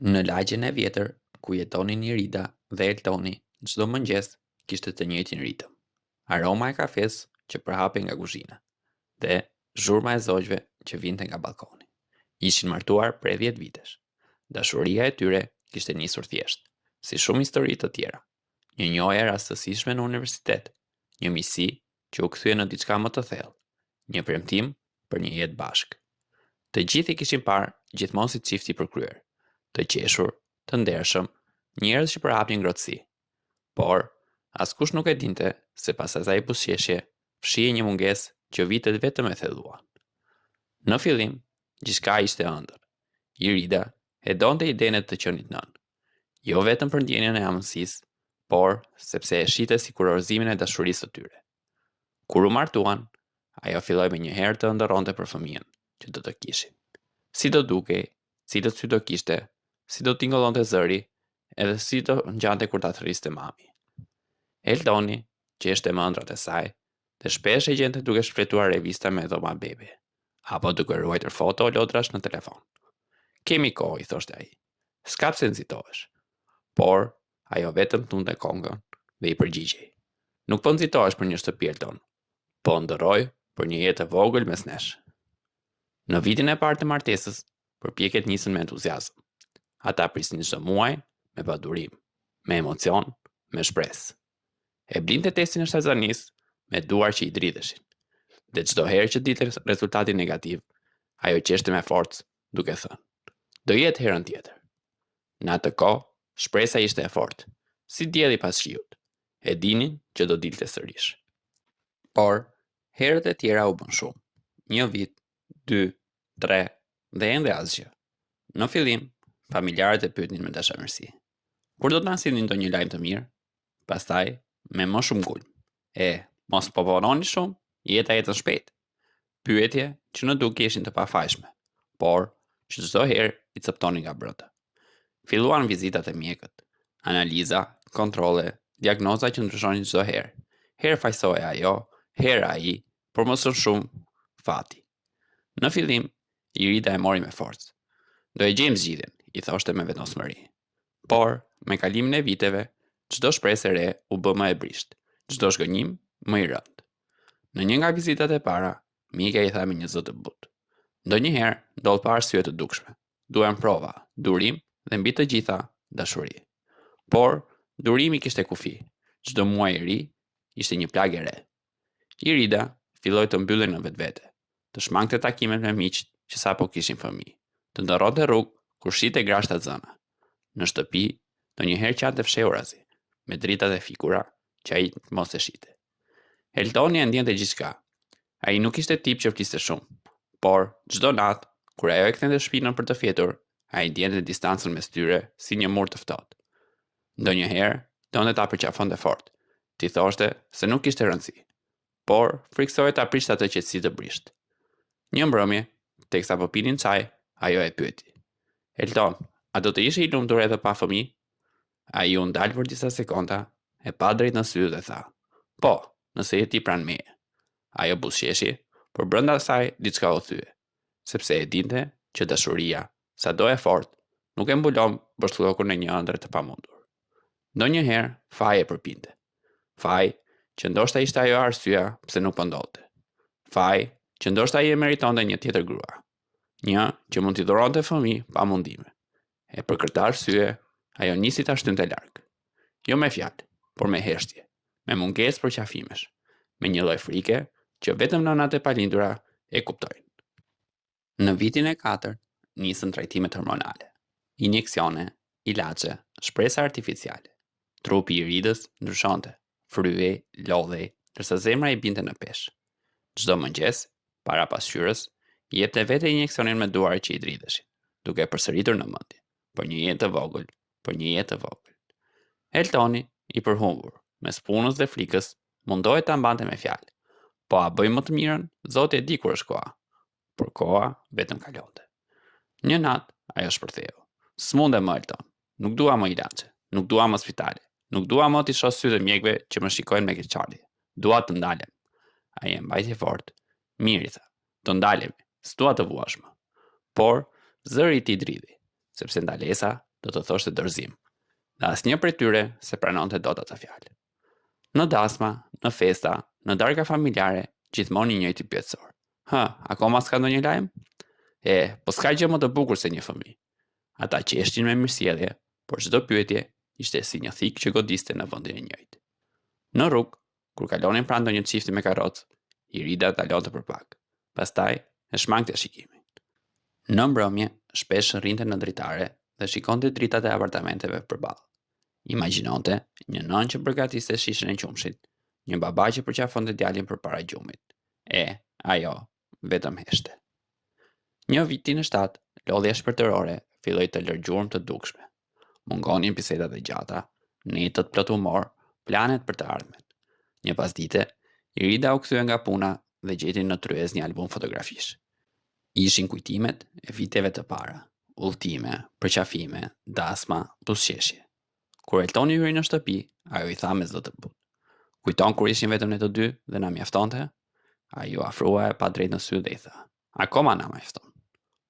Në lagjen e vjetër, ku jetonin Irida dhe Eltoni, çdo mëngjes kishte të njëjtin ritëm. Aroma e kafes që përhapej nga kuzhina dhe zhurma e zogjve që vinte nga balkoni. Ishin martuar prej 10 vitesh. Dashuria e tyre kishte nisur thjesht, si shumë histori të tjera. Një njohje rastësishme në universitet, një miqësi që u kthye në diçka më të thellë, një premtim për një jetë bashkë. Të gjithë i kishin parë gjithmonë si çift i përkryer, të qeshur, të ndershëm, njerëz që përhapnin ngrohtësi. Por askush nuk e dinte se pas asaj buzëqeshje fshihej një mungesë që vitet vetëm e thelluan. Në fillim, gjithçka ishte ëndër. Irida e donte idenë të qenit nën, jo vetëm për ndjenjën e amësisë, por sepse e shite si kurorëzimin e dashurisë së tyre. Kur u martuan, ajo filloi me një herë të ëndërronte për fëmijën që do të kishin. Si do dukej, cilët sy do kishte, si do tingëllonte zëri, edhe si do ngjante kur ta thërriste mami. Eldoni qeshte më ëndrat e saj dhe shpesh e gjente duke shfletuar revista me dhoma bebe, apo duke ruajtur foto o lodrash në telefon. Kemi kohë, i thoshte ai. S'ka pse nxitohesh. Por ajo vetëm tunte kongën dhe i përgjigjej. Nuk po nxitohesh për një shtëpi Eldon, po ndërroj për një jetë e vogël mes nesh. Në vitin e parë të martesës, përpjekjet nisën me entuziazëm. Ata prisnin çdo muaj me padurim, me emocion, me shpresë. E blinte testin e shtazanisë me duar që i dridheshin. Dhe çdo herë që dilte rezultati negativ, ajo qeshte me forcë, duke thënë: "Do jetë herën tjetër." Në atë kohë, shpresa ishte e fortë, si dielli pas shiut. E dinin që do dilte sërish. Por herët e tjera u bën shumë. Një vit, 2, 3 dhe ende asgjë. Në fillim, familjarët e pyetnin me dashamirësi: "Kur do të na sillni ndonjë lajm të mirë?" Pastaj, me më shumë gulm: "Mos po vononi shumë, jeta ecën shpejt." Pyetje që në dukje ishin të pafajshme, por që çdo herë i coptonin nga brenda. Filluan vizitat e mjekët, analiza, kontrolle, diagnoza që ndryshonin çdo herë. Herë fajsohej ajo, herë ai, por më së shumë fati. Në fillim, Irida e mori me forcë. "Do e gjejmë zgjidhjen", i thoshte me vetëdijshmëri. Por me kalimin e viteve, çdo shpresë e re u bë më e brisht, çdo shgënjim më i rëndë. Në një nga vizitat e para, mika i tha me një zë të butë: "Ndonjëherë ndodh pa arsye të dukshme. Duhen prova, durim dhe mbi të gjitha dashuri." Por durimi kishte kufi. Çdo muaj i ri ishte një plagë e re. Irida filloi të mbyllej në vetvete, të shmangte takimet me miqt që sapo kishin fëmijë, të ndërronte rrugë kur shite grashta zëna. Në shtëpi, ndonjëherë qante fshehurazi, me dritat e fikura që ai mos e shite. Eldoni e ndjente gjithçka. Ai nuk ishte tip që fliste shumë, por çdo natë, kur ajo e kthente shpinën për të fjetur, ai ndjente distancën mes tyre si një mur të ftohtë. Ndonjëherë donte ta përqafonte fort, t'i thoshte se nuk kishte rëndësi, por friksohej ta prishte atë qetësi të brisht. Një mbrëmje, teksa po pinin çaj, ajo e pyeti: "Eldon, a do të ishe i lumtur edhe pa fëmijë?" Ai u ndal për disa sekonda, e pa drejt në sy dhe tha: "Po, nëse je ti pranë meje." Ajo buzëqeshi, por brenda saj diçka u thye, sepse e dinte që dashuria, sado e fortë, nuk e mbulon bërthllokun e një ëndre të pamundur. Ndonjëherë faji e përpinte. Faji që ndoshta ishte ajo arsyeja pse nuk po ndodhte. Faji që ndoshta ai e meritonte një tjetër grua, një që mund t'i dhuronte fëmijë pa mundime. E për këtë arsye, ajo nisi ta shtynte larg. Jo me fjalë, por me heshtje, me mungesë për qafimesh, me një lloj frike që vetëm nënat e palindura e kuptojnë. Në vitin e 4, nisën trajtimet hormonale, injeksione, ilaçe, shpresa artificiale. Trupi i Iridës ndryshonte, fryhej, lodhej, ndërsa zemra i binte në peshë. Çdo mëngjes, para pasqyrës, i jepte vete injeksionin me duar që i dridheshin, duke përsëritur në mendje: "Për një jetë të vogël, për një jetë të vogël." Eltoni, i përhumbur, mes punës dhe frikës, mundohej ta mbante me fjalë: "Po a bëj më të mirën? Zoti e di kur është koha." Por koha vetëm kalonte. Një natë, ajo shpërtheu: "S'mundem më, Elton. Nuk dua më ilaçe, nuk dua më spitale, nuk dua më t'i shoh sytë mjekëve që më shikojnë me keqardhje. Dua të ndalem." Ai e mbajti fort. "Mirë," i tha, "të ndalemi, s'dua të vuash më." Por zëri i tij dridhi, sepse ndalesa do të thoshte dorëzim, dhe asnjë prej tyre se pranonte dot atë fjalë. Në dasma, në festa, në darka familjare, gjithmonë një njëjti pyetësor. Akoma s'ka ndonjë lajm? Po s'ka gjë më të bukur se një fëmijë. Ata qeshtin me mirësjellje, por çdo pyetje ishte si një thik që godiste në vendin e njëjtë. Në rrugë, kur kalonin pranë ndonjë çifti me karrocë, Irida dalonte për pak. Pastaj e shmangte shikimin. Në mbrëmje, shpesh rrinte në dritare dhe shikonte dritat e apartamenteve përballë. Imagjinonte një nënë që përgatiste shishën e qumshit, një baba që përqafonte djalin përpara gjumit. Ajo vetëm heshte. Një viti në shtat, lodhja shpërtërore filloi të lërë gjurmë të dukshme. Mungonin bisedat e gjata, netët plot humor, planet për të ardhmen. Një pasdite, Irida u kthye nga puna dhe gjeti në tryez një album fotografish. Ishin kujtimet e viteve të para, udhëtime, përqafime, dasma, buzëqeshje. Kur Eltoni hyri në shtëpi, ajo i tha me zë të butë. Kujton kur ishin vetëm ne të dy dhe na mjaftonte? Ai u afrua e pa drejt në sy dhe i tha: "Akoma na mjafton."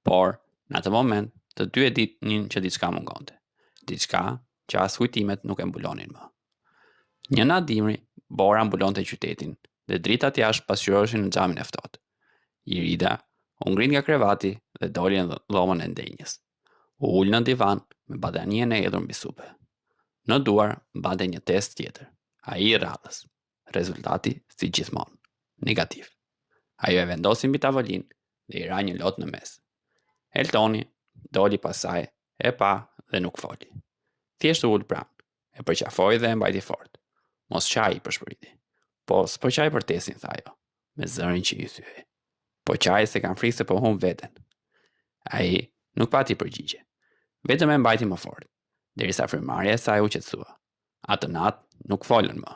Por, në atë moment, të dy e dinin që diçka mungonte. Diçka që as kujtimet nuk e mbulonin më. Një natë dimri, bora mbulonte qytetin dhe dritat jashtë pasqyroheshin në xhamin e ftohtë. Irida u ngrit nga krevati dhe doli në dhomën e ndenjës. U ul në divan me badanien e hedhur mbi supe. Në duar mbante një test tjetër, ai i radhës. Rezultati, si gjithmonë, negativ. Ajo e vendosi mbi tavolinë dhe i ra një lot në mes. Eltoni doli pas saj, e pa dhe nuk foli. Thjesht u ul pranë, e përqafoi dhe e mbajti fort. Mos qaj, i përshpëriti. Po, s'po qaj për tesin, tha ajo, me zërin që i thyej. Po qaj se kam frikë se po humb veten. Ai nuk pati përgjigje. Vetëm e mbajti më fort, derisa frymarrja e saj u qetësua. Atë natë nuk folën më.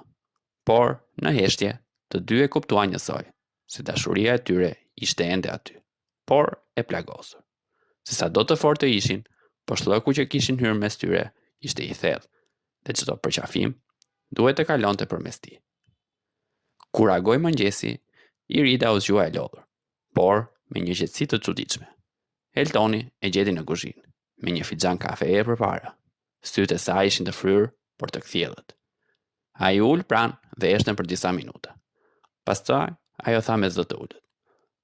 Por, në heshtje, të dy e kuptuan njësoj, se dashuria e tyre ishte ende aty, por e plagosur. Se sa do të fortë të ishin, poshtllëku që kishin hyrë mes tyre ishte i thellë, dhe çdo përqafim duhet të kalonte përmes tij. Kur agoi mëngjesi, Irida u zgjua e lodhur, por me një qetësi të çuditshme. Eltoni e gjeti në kuzhinë, me një fixhan kafeje përpara. Sytë e saj ishin të fryrë, por të kthjellët. Ai ul pranë dhe eshtën për disa minuta. Pastaj ajo tha me zë të ulët: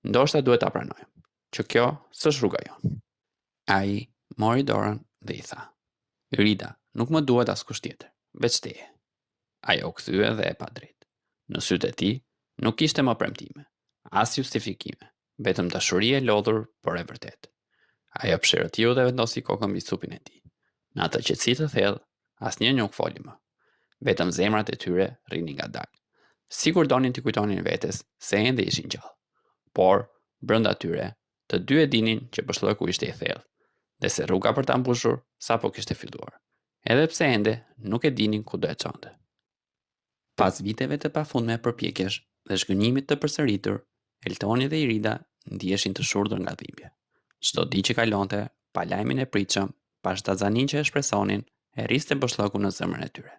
"Ndoshta duhet ta pranojmë, që kjo s'është rruga jonë." Ai mori dorën dhe i tha: "Irida, nuk më duhet askush tjetër, veç teje." Ajo u kthye dhe e pa drejt. Në sytë e tij nuk kishte më premtime, as justifikime, vetëm dashuri e lodhur, por e vërtetë. Ajo pshërëtiu dhe vendosi kokën mbi supin e tij. Në atë qetësi të thellë, asnjë nuk foli më. Vetëm zemrat e tyre rrinin ngadalë, sikur donin t'i kujtonin vetes se ende ishin gjallë. Por, brenda tyre, të dy e dinin që poshtllëku ishte i thellë, dhe se rruga për ta mbushur sapo kishte filluar, edhe pse ende nuk e dinin ku do e çonte. Pas viteve të pafundme përpjekjesh dhe zhgënjimit të përsëritur, Eltoni dhe Irida ndiheshin të shurdhur nga dhimbje. Çdo ditë që kalonte, pa lajmin e pritshëm, pa shtazanin që e shpresonin, e rriste poshtllëkun në zemrën e tyre.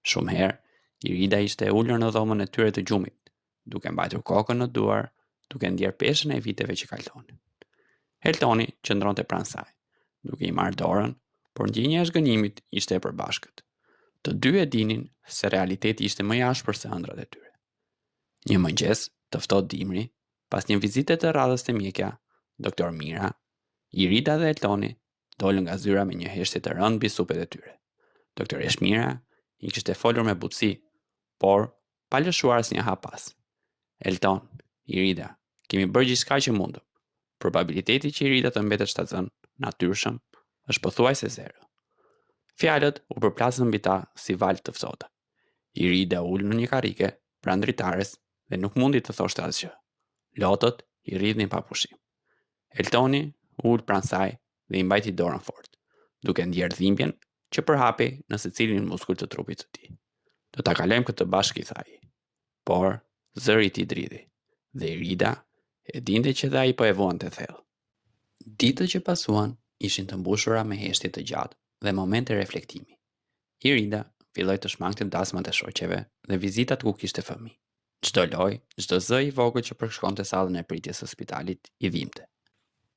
Shumë herë, Irida ishte ulur në dhomën e tyre të gjumit, duke mbajtur kokën në duar, duke ndjer peshën e viteve që kalonin. Eltoni qëndronte pranë saj, duke i marrë dorën, por ndjenja e zhgënjimit ishte e përbashkët. Të dy e dinin se realiteti ishte më i ashpër se ëndrat e tyre. Një mëngjes, të ftohtë dimri, pas një vizite të radhës te mjekja, doktor Mira, Irida dhe Eltoni dolën nga zyra me një heshtje të rëndë mbi supet e tyre. Doktoresh Mira i kishte folur me butësi, por pa lëshuar asnjë hap pas. Elton, Irida, kemi bërë gjithçka që mundëm. Probabiliteti që Irida të mbetet shtatzën natyrshëm është pothuajse zero. Fjalët u përplasën mbi ta si valë të ftohta. Irida ul në një karrike pranë dritares dhe nuk mundi të thoshte asgjë. Lotët i rridhnin pa pushim. Eltoni ul pranë saj dhe i mbajti dorën fort, duke ndjerë dhimbjen që përhapej në secilin muskull të trupit të tij. "Do ta kalojmë këtë bashkë," i tha ai. Por zëri i tij dridhi dhe Irida e dinte që dhe ai po e vuante thellë. Ditët që pasuan ishin të mbushura me heshtje të gjatë dhe momente reflektimi. Irida filloi të shmangte dasmat e shoqeve dhe vizitat ku kishte fëmijë. Çdo lojë, çdo zë i vogël që përshkonte sallën e pritjes së spitalit i dhimbte.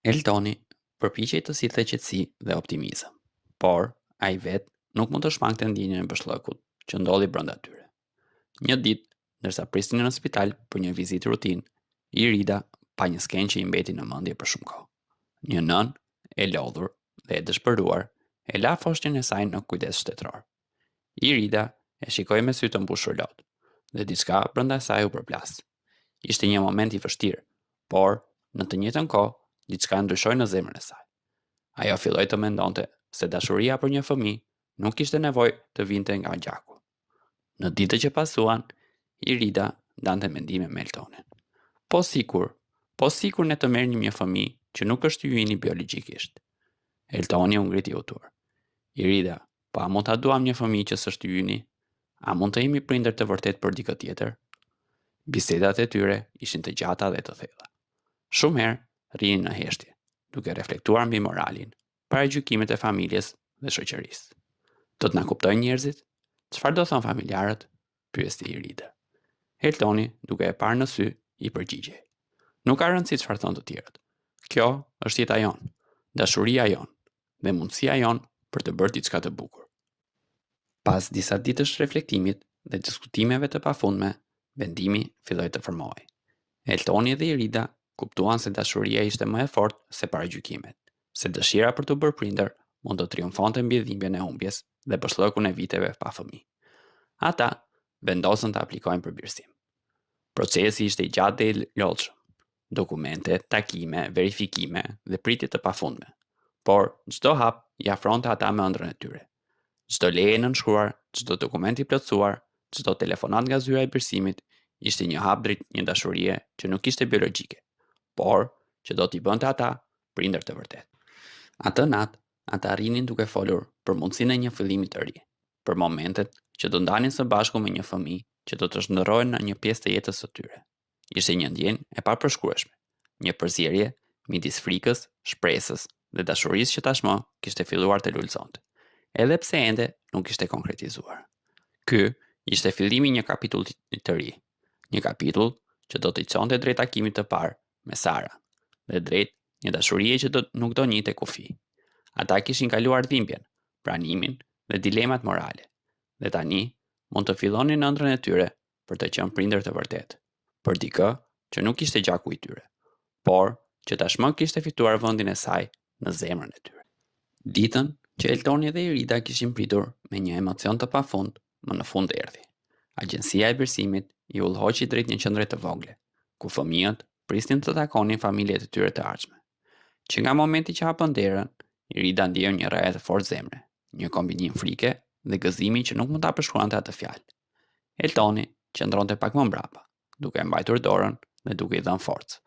Eltoni përpiqej të sillte qetësi dhe optimizëm. por ai vetë nuk mund të shmangte ndjenjën e mbëshllëkut që ndodhi brenda tyre. Një ditë, ndërsa prisnin në spital për një vizitë rutinë, Irida pa një skenë që i mbeti në mendje për shumë kohë. Një nën e lodhur dhe e dëshpëruar e la foshnjën e saj në kujdes shtetëror. Irida e shikoi me sy të mbushur lot, dhe diçka brenda saj u përplas. Ishte një moment i vështirë, por në të njëjtën kohë diçka ndryshoi në zemrën e saj. Ajo filloi të mendonte se dashuria për një fëmijë nuk kishte nevojë të vinte nga gjaku. Në ditët që pasuan, Irida ndante mendime me Eltonin. Po sikur ne të merrnim një fëmijë që nuk është yini biologjikisht. Eltoni u ngriti utur. Irida, po a mund ta duam një fëmijë që s'është yni? A mund të jemi prindër të vërtet për dikë tjetër? Bisedat e tyre ishin të gjata dhe të thella. Shumë herë rinin në heshtje, duke reflektuar mbi moralin, paragjykimet e familjes dhe shoqërisë. Do të na kuptojnë njerëzit? Çfarë do thon familjarët? Pyesti Irida. Eltoni, duke e parë në sy, i përgjigjej. Nuk ka rëndësi çfarë thon të tjerët. Kjo është jeta jon, dashuria jon dhe mundësia jon për të bërë diçka të bukur. Pas disa ditësh reflektimit dhe diskutimeve të pafundme, vendimi filloi të formohej. Eltoni dhe Irida kuptuan se dashuria ishte më e fortë se paragjykimet, se dëshira për të bërë prindër mund të triumfonte mbi dhimbjen e humbjes dhe bëshllëkun e viteve pa fëmijë. Ata vendosën të aplikojnë përmirësim. Procesi ishte i gjatë dhe i lodhshëm. Dokumente, takime, verifikime dhe pritje të pafundme. Por çdo hap i afronte ata me ëndrrën e tyre. Çdo leje nënshkruar, çdo dokument i plotësuar, çdo telefonat nga zyra e birësimit ishte një hap drejt një dashurie që nuk ishte biologjike, por që do t'i bënte ata prindër të vërtet. Atë natë, ata rinin duke folur për mundësinë e një fillimi të ri, për momentet që do ndanin së bashku me një fëmijë që do të shndërrohen në një pjesë të jetës së tyre. Ishte një ndjenjë e papërshkrueshme, një përzierje midis frikës, shpresës dhe dashurisë që tashmë kishte filluar të lulëzonte, edhe pse ende nuk ishte konkretizuar. Ky ishte fillimi i një kapitulli të ri, një kapitull që do të çonte drejt takimit të parë me Sara, dhe drejt një dashurie që nuk do njihte kufi. Ata kishin kaluar dhimbjen, pranimin dhe dilemat morale, dhe tani mund të fillonin ëndrrën e tyre për të qenë prindër të vërtet, për dikë që nuk ishte gjaku i tyre, por që tashmë kishte fituar vendin e saj në zemrën e tyre. Ditën që Eltoni dhe Irida kishin pritur me një emocion të pafund, më në fund erdhi. Agjencia e birësimit i udhëhoqi drejt një qendre të vogle, ku fëmijët prisnin të takonin familjet e tyre të ardhshme. Që nga momenti që hapën derën, Irida ndjeu një rrjedhë të fortë zemre, një kombinim frike dhe gëzimi që nuk mund ta përshkruante atë fjalë. Eltoni qëndronte pak më mbrapa, duke mbajtur dorën dhe duke i dhënë forcë,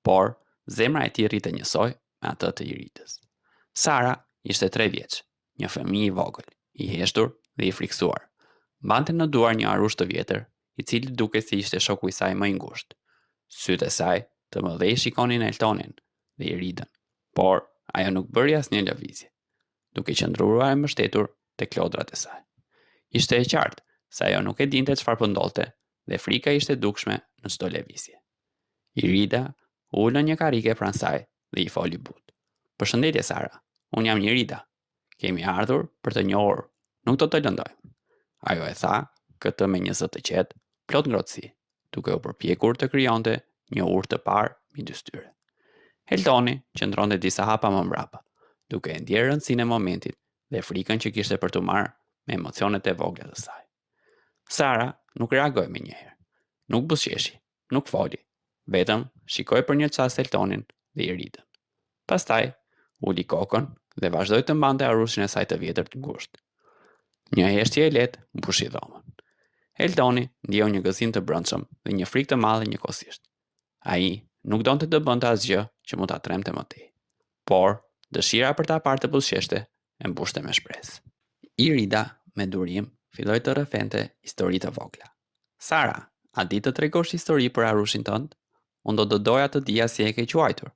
por zemra e tij rrite njësoj me atë të Iridës. Sara ishte 3 vjeç, një fëmijë i vogël, i heshtur dhe i friksuar. Mbante në duar një arush të vjetër, i cili duket se ishte shoku i saj më i ngushtë. Sytë e saj të mëdhej shikonin Eltonin dhe Iridën, por ajo nuk bëri asnjë lëvizje, duke qëndruar e mbështetur tek lodrat e saj. Ishte e qartë se ajo nuk e dinte çfarë po ndodhte dhe frika ishte dukshme në çdo lëvizje. Irida u ul në një karrige pranë saj dhe i foli butë. Përshëndetje Sara, unë jam Irida. Kemi ardhur për të njohur, nuk do të lëndojmë. Ajo e tha këtë me një zë të qetë, plot ngrohtësi, duke u përpjekur të krijonte një urë të parë midis tyre. Eltoni qëndronte disa hapa më mbrapa, duke e ndjerë rëndësinë e momentit dhe frikën që kishte për të marrë me emocionet e vogla të saj. Sara nuk reagoi menjëherë, nuk buzëqeshi, nuk foli, vetëm shikoi për një çast Eltonin dhe Iridën. Pastaj uli kokën dhe vazhdoi të mbante arushin e saj të vjetër të ngushtë. Një heshtje e lehtë mbushi dhomën. Eltoni ndjeu një gëzim të brendshëm dhe një frikë të madhe njëkohësisht. Ai nuk donte të bënte asgjë që mund ta tremte më tej, por dëshira për ta parë të buzëqeshte e mbushte me shpresë. Irida me durim filloi të rrëfente histori të vogla. Sara, a di të tregosh histori për arushin tënd? Unë do të doja të dija si e ke quajtur.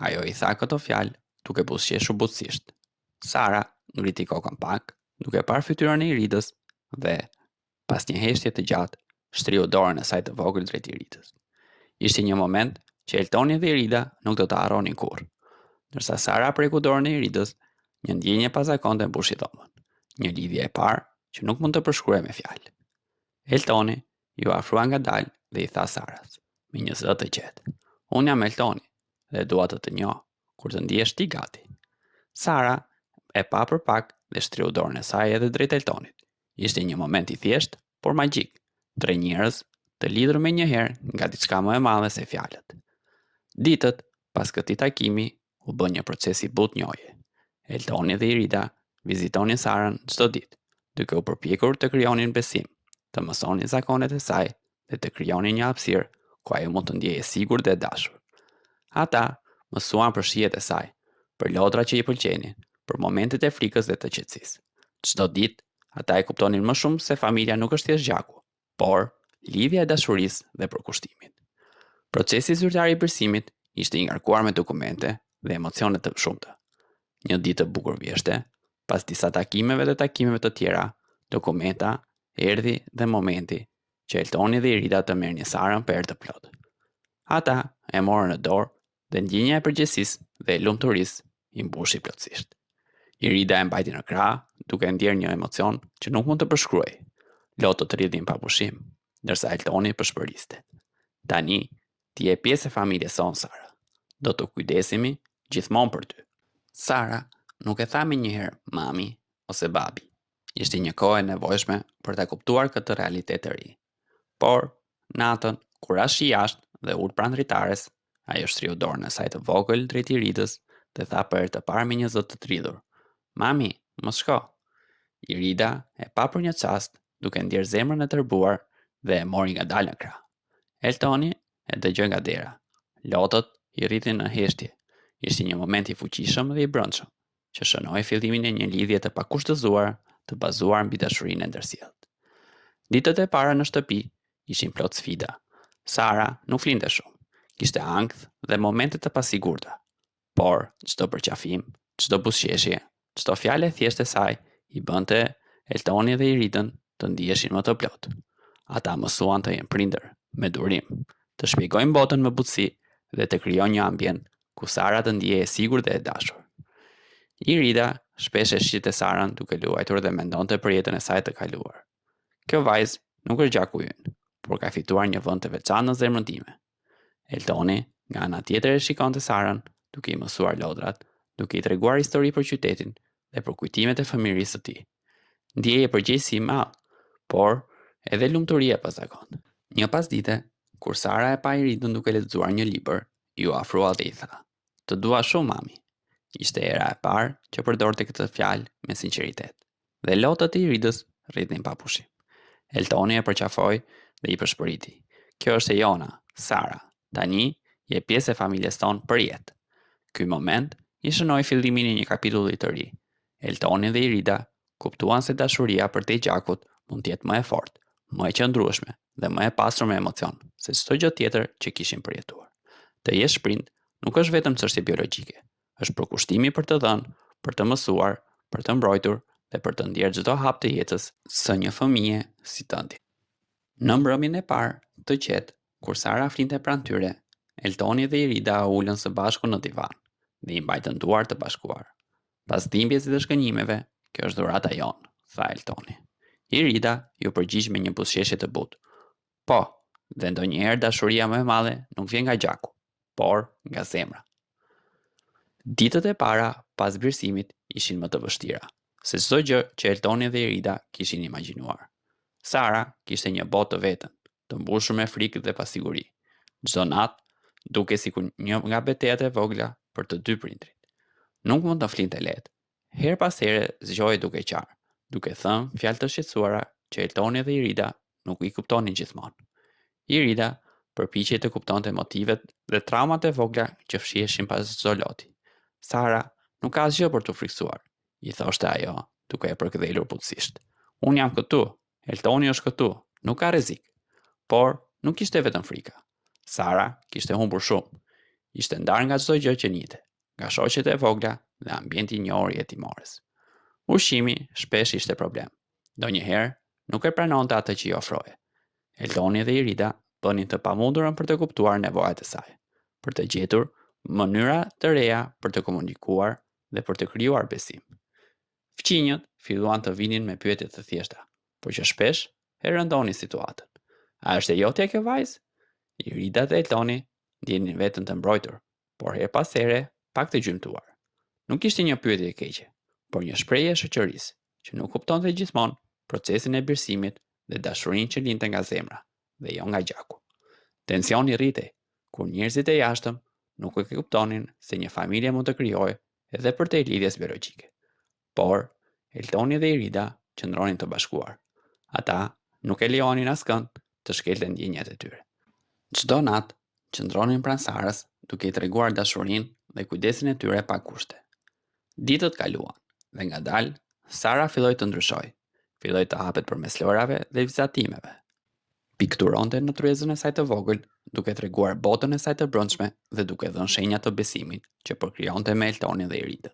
Ajo i tha këto fjalë duke buzëqeshur butësisht. Sara ngriti kokën pak, duke parë fytyrën e Iridës dhe, pas një heshtje të gjatë, shtriu dorën e saj të vogël drejt Iridës. Ishte një moment që Eltoni dhe Irida nuk do ta harronin kurrë. Ndërsa Sara preku dorën e Iridës, Një ndjenje pazakonte mbushi dhomën. Një lidhje e parë që nuk mund të përshkruaj me fjalë. Eltoni ju afrua ngadalë dhe i tha Saras, me një zë të qetë: "Unë jam Eltoni dhe dua të njoh kur të ndihesh ti gati." Sara e pa për pak dhe shtriu dorën e saj edhe drejt Eltonit. Ishte një moment i thjeshtë, por magjik. Tre njerëz të lidhur me një herë nga diçka më e madhe se fjalët. Ditët pas këtij takimi u bë një proces i butë njohje. Eltoni dhe Irida vizitonin Sarën çdo ditë, duke u përpjekur të krijonin besim, të mësonin zakonet e saj dhe të krijonin një hapësirë ku ajo mund të ndjejë sigurt dhe dashur. Ata mësuan për shijet e saj, për lodra që i pëlqenin, për momentet e frikës dhe të qetësisë. Çdo ditë ata e kuptonin më shumë se familja nuk është thjesht gjaku, por lidhja e dashurisë dhe përkushtimit. Procesi zyrtar i bërsimit ishte i ngarkuar me dokumente dhe emocione të shumta. Një ditë e bukur vjeshte, pas disa takimeve dhe takimeve të tjera, dokumenta, erdhi dhe momenti që Eltoni dhe Irida të merrnin Sarën për herë të plotë. Ata e morën në dorë dhe ndjenja e përgjegjësisë dhe e lumturisë i mbushi plotësisht. Irida e mbajti në krah, duke ndjerë një emocion që nuk mund të përshkruaj. Lotët rridhin pa pushim, ndërsa Eltoni përshpëriste. Tani, ti je pjesë e familjes sonë, Sara. Do të kujdesemi gjithmonë për ty. Sara nuk e tha me njëherë mami ose babi. Ishte një kohë e nevojshme për ta kuptuar këtë realitet të ri. Por, natën, kur ashi jashtë dhe ult pranë dritares, ajo shtriu dorën e saj të vogël drejt Iridës dhe tha për herë të parë me një zë të tridhur: "Mami, mos shko." Irida e pa për një çast, duke ndjerë zemrën e tërbuar dhe e mori ngadalë në krah. Eltoni e dëgjoi nga dera. Lotët i rritin në heshtje. Ishte një moment i fuqishëm dhe i brendshëm, që shënoi fillimin e një lidhje të pakushtëzuar, të bazuar mbi dashurinë e ndërsjellët. Ditët e para në shtëpi ishin plot sfida. Sara nuk flinte shumë, kishte ankth dhe momente të pasigurta. Por çdo përqafim, çdo buzëqeshje, çdo fjalë e thjeshtë e saj i bënte Eltoni dhe Iridën të ndiheshin më të plotë. Ata mësuan të jenë prindër, me durim, të shpjegojnë botën me butësi dhe të krijojnë një ambient ku Sara të ndihej e sigurt dhe e dashur. Irida shpesh e shihte Sarën duke luajtur dhe mendonte për jetën e saj të kaluar. Kjo vajzë nuk është gjaku ynë, por ka fituar një vend të veçantë në zemrën time. Eltoni, nga ana tjetër, e shikonte Sarën duke i mësuar lodrat, duke i treguar histori për qytetin dhe për kujtimet e fëmijërisë së tij. Ndjeje përgjegjësi i madh, por edhe lumturi e pazakontë. Një pasdite, kur Sara e pa Iridën duke lexuar një libër, ju afrua dhe i tha: "Të dua shumë, mami." Ishte era e parë që përdorte këtë fjalë me sinqeritet, dhe lotët e Iridës rritnin pa pushim. Eltoni e përqafoi dhe i përshpëriti: "Kjo është e jona, Sara. Tani je pjesë e familjes tonë për jetë." Ky moment i shënoi fillimin e një kapitulli të ri. Eltoni dhe Irida kuptuan se dashuria përtej gjakut mund të jetë më e fortë, më e qëndrueshme dhe më e pasur me emocion se çdo gjë tjetër që kishin përjetuar. Të jesh prind nuk është vetëm çështje biologjike, është përkushtimi për të dhënë, për të mësuar, për të mbrojtur dhe për të ndjerë çdo hap të jetës së një fëmije si tëndi. Në mbrëmjen e parë të qetë, kur Sara flinte pranë tyre, Eltoni dhe Irida u ulën së bashku në divan dhe i mbajtën duart të bashkuar. Pas dhimbjes dhe shkënjimeve, kjo është dhurata jonë, tha Eltoni. Irida ju përgjigj me një buzëqeshje të butë. Po, dhe ndonjëherë dashuria më e madhe nuk vjen nga gjaku, por nga zemra. Ditët e para pas vlerësimit ishin më të vështira se çdo gjë që Eltoni dhe Irida kishin imagjinuar. Sara kishte një botë të vetën, të mbushur me frikë dhe pasiguri. Çdo natë duke sikur një nga betejat e vogla për të dy prindrit. Nuk mund të flinte lehtë. Her pas here zgjohej duke qarë, duke thënë fjalë të shqetësuara që Eltoni dhe Irida nuk i kuptonin gjithmonë. Irida përpiqej të kuptonte motivet dhe traumat e vogla që fshiheshin pas çdo loti. Sara nuk ka asgjë për të friksuar, i thoshte ajo, duke e përkthyer butësisht. Unë jam këtu, Eltoni është këtu, nuk ka rrezik. Por nuk ishte vetëm frika. Sara kishte humbur shumë. Ishte ndarë nga çdo gjë që njihte, nga shoqet e vogla dhe ambienti i njohur i hetimores. Ushqimi shpesh ishte problem. Donjëherë nuk e pranonte atë që i ofrohej. Eltoni dhe Irida bënin të pamundurën për të kuptuar nevojat e saj, për të gjetur mënyra të reja për të komunikuar dhe për të krijuar besim. Fqinjët filluan të vinin me pyetje të thjeshta, por që shpesh e rëndoni situatën. A është e jotja kjo vajzë? Irida dhe Eltoni ndjenin veten të mbrojtur, por her pas here pak të gjymtuar. Nuk ishte një pyetje e keqe, por një shprehje e shoqërisë që nuk kuptonte gjithmonë procesin e birësimit dhe dashurinë që linte nga zemra dhe jo nga gjaku. Tensioni rritej kur njerëzit e jashtëm nuk e kuptonin se një familje mund të krijojë edhe përtej lidhjes biologjike. Por Eltoni dhe Irida qëndronin të bashkuar. Ata nuk e lejonin askënd të shkelte ndjenjat e tyre. Çdo natë qëndronin pranë Sarës duke i treguar dashurinë dhe kujdesin e tyre pa kushte. Ditët kaluan dhe ngadalë Sara filloi të ndryshoj. Filloi të hapet përmes lojrave dhe vizatimeve. Pikturonte në tryezën e saj të vogël, duke treguar botën e saj të brendshme dhe duke dhënë shenja të besimit që përkrijonte me Eltonin dhe Iridën.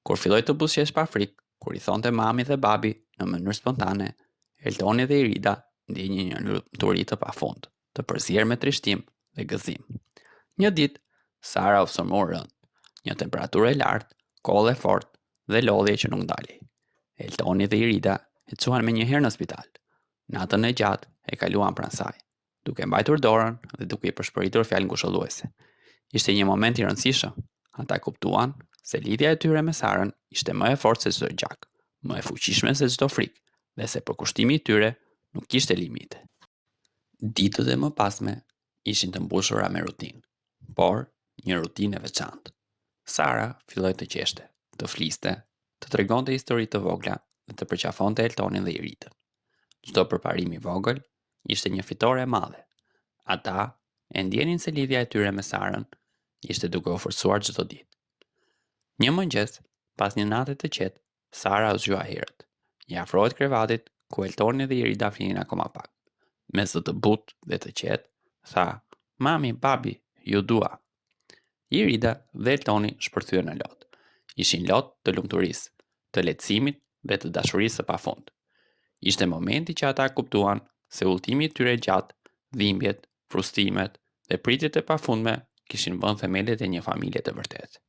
Kur filloi të buzëqesh pa frikë, kur i thonte mami dhe babi në mënyrë spontane, Eltoni dhe Irida ndjenin një lumturi të pafund, të përzier me trishtim dhe gëzim. Një ditë, Sara u sulmua rënd, një temperaturë e lartë, kollë e fortë dhe lodhje që nuk ndalej. Eltoni dhe Irida e çuan menjëherë në spital. Natën e gjatë e kaluan pranë saj, duke mbajtur dorën dhe duke i përshpëritur fjalë ngushëlluese. Ishte një moment i rëndësishëm. Ata kuptuan se lidhja e tyre me Sarën ishte më e fortë se çdo gjak, më e fuqishme se çdo frikë, dhe se përkushtimi i tyre nuk kishte limite. Ditët e mëpasme ishin të mbushura me rutinë, por një rutinë e veçantë. Sara filloi të qeshte, të fliste, të tregonte histori të vogla dhe të përqafonte Eltonin dhe Iridën. Çdo përparim i vogël ishte një fitore e madhe. Ata e ndjenin se lidhja e tyre me Sarën ishte duke u forcuar çdo ditë. Një mëngjes, pas një nate të qetë, Sara u zgjua herët. I afrohet krevatit ku Eltoni dhe Irida flinin akoma pak. Me zë të butë dhe të qetë, tha: "Mami, babi, ju dua." Irida dhe Eltoni shpërthyen në lot. Ishin lot të lumturisë, të lehtësimit dhe të dashurisë së pafund. Ishte momenti që ata kuptuan se udhëtimi i tyre gjatë, dhimbjet, frustrimet dhe pritjet e pafundme kishin vënë themelet e një familje të vërtetë.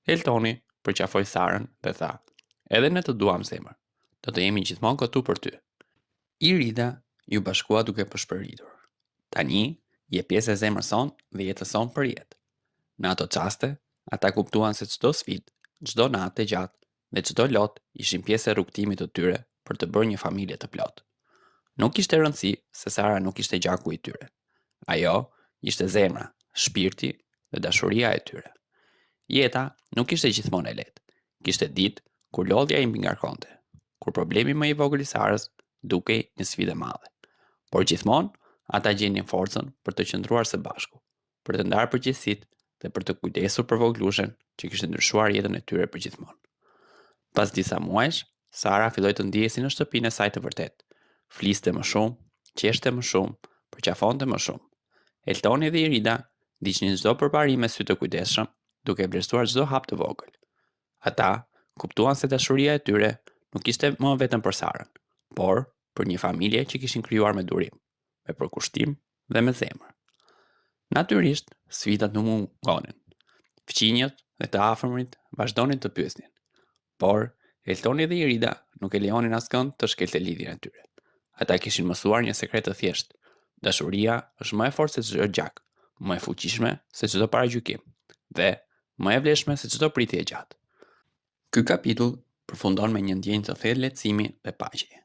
Eltoni përqafoi Sarën dhe tha: "Edhe ne të duam zemër. Do të jemi gjithmonë këtu për ty." Irida ju bashkua duke përshpëritur. Tani je pjesë e zemrës sonë dhe jetës sonë për jetë. Në ato çaste, ata kuptuan se çdo sfidë, çdo natë e gjatë dhe çdo lot ishin pjesë e rrugtimit të tyre për të bërë një familje të plotë. Nuk kishte rëndësi se Sara nuk ishte gjaku i tyre. Ajo ishte zemra, shpirti dhe dashuria e tyre. Jeta nuk ishte gjithmonë e lehtë. Kishte ditë kur lodhja i mbingarkonte, kur problemi më i vogël i Sarës dukej një sfidë e madhe. Por gjithmonë ata gjenin forcën për të qëndruar së bashku, për të ndarë përgjegjësitë dhe për të kujdesur për vogëllushen që kishte ndryshuar jetën e tyre përgjithmonë. Pas disa muajsh, Sara filloi të ndihej si në shtëpinë e saj të vërtetë. Fliste më shumë, qeshte më shumë, përqafonte më shumë. Eltoni dhe Irida ndiqnin çdo përparim me sy të kujdesshëm, duke vlerësuar çdo hap të vogël. Ata kuptuan se dashuria e tyre nuk ishte më vetëm për Sarën, por për një familje që kishin krijuar me durim, me përkushtim dhe me zemër. Natyrisht, sfidat nuk mungonin. Fqinjët dhe të afërmit vazhdonin të pyesnin, por Eltoni dhe Irida nuk e lejonin askënd të shkelte lidhjen e tyre. Ata kishin mësuar një sekret të thjeshtë. Dashuria është më e fortë se çdo gjak, më e fuqishme se çdo paragjykim dhe më e vlefshme se çdo pritje e gjatë. Ky kapitull përfundon me një ndjenjë të thellë lehtësimi dhe paqeje.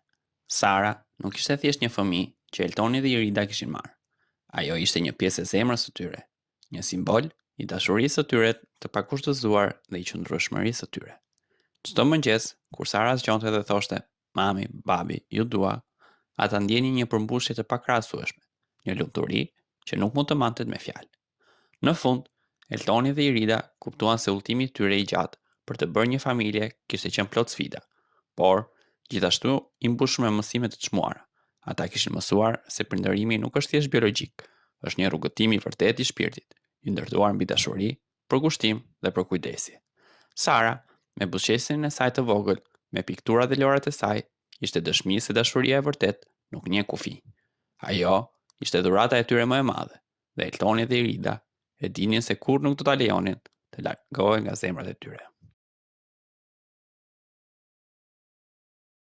Sara nuk ishte thjesht një fëmijë që Eltoni dhe Irida kishin marrë. Ajo ishte një pjesë e zemrës së tyre, një simbol i dashurisë së tyre të pakushtëzuar dhe i qëndrueshmërisë së tyre. Çdo mëngjes, kur Sara zgjonte dhe thoshte: "Mami, babi, ju dua", ata ndjenin një përmbushje të pakrahasueshme, një lumturi që nuk mund të mantet me fjalë. Në fund, Eltoni dhe Irida kuptuan se udhëtimi i tyre i gjatë për të bërë një familje kishte qenë plot sfida, por gjithashtu i mbushur me mësime të çmuara. Ata kishin mësuar se prindërimi nuk është thjesht biologjik, është një rrugëtim i vërtetë i shpirtit, i ndërtuar mbi dashuri, përkushtim dhe përkujdesje. Sara, me buzëqesjen e saj të vogël, me pikturat dhe lorat e saj, ishte dëshmi se dashuria e vërtet nuk njeh kufi. Ajo ishte dhurata e tyre më e madhe, dhe Eltoni dhe Irida e dinin se kur nuk do ta lejonin të largohen nga zemrat e tyre.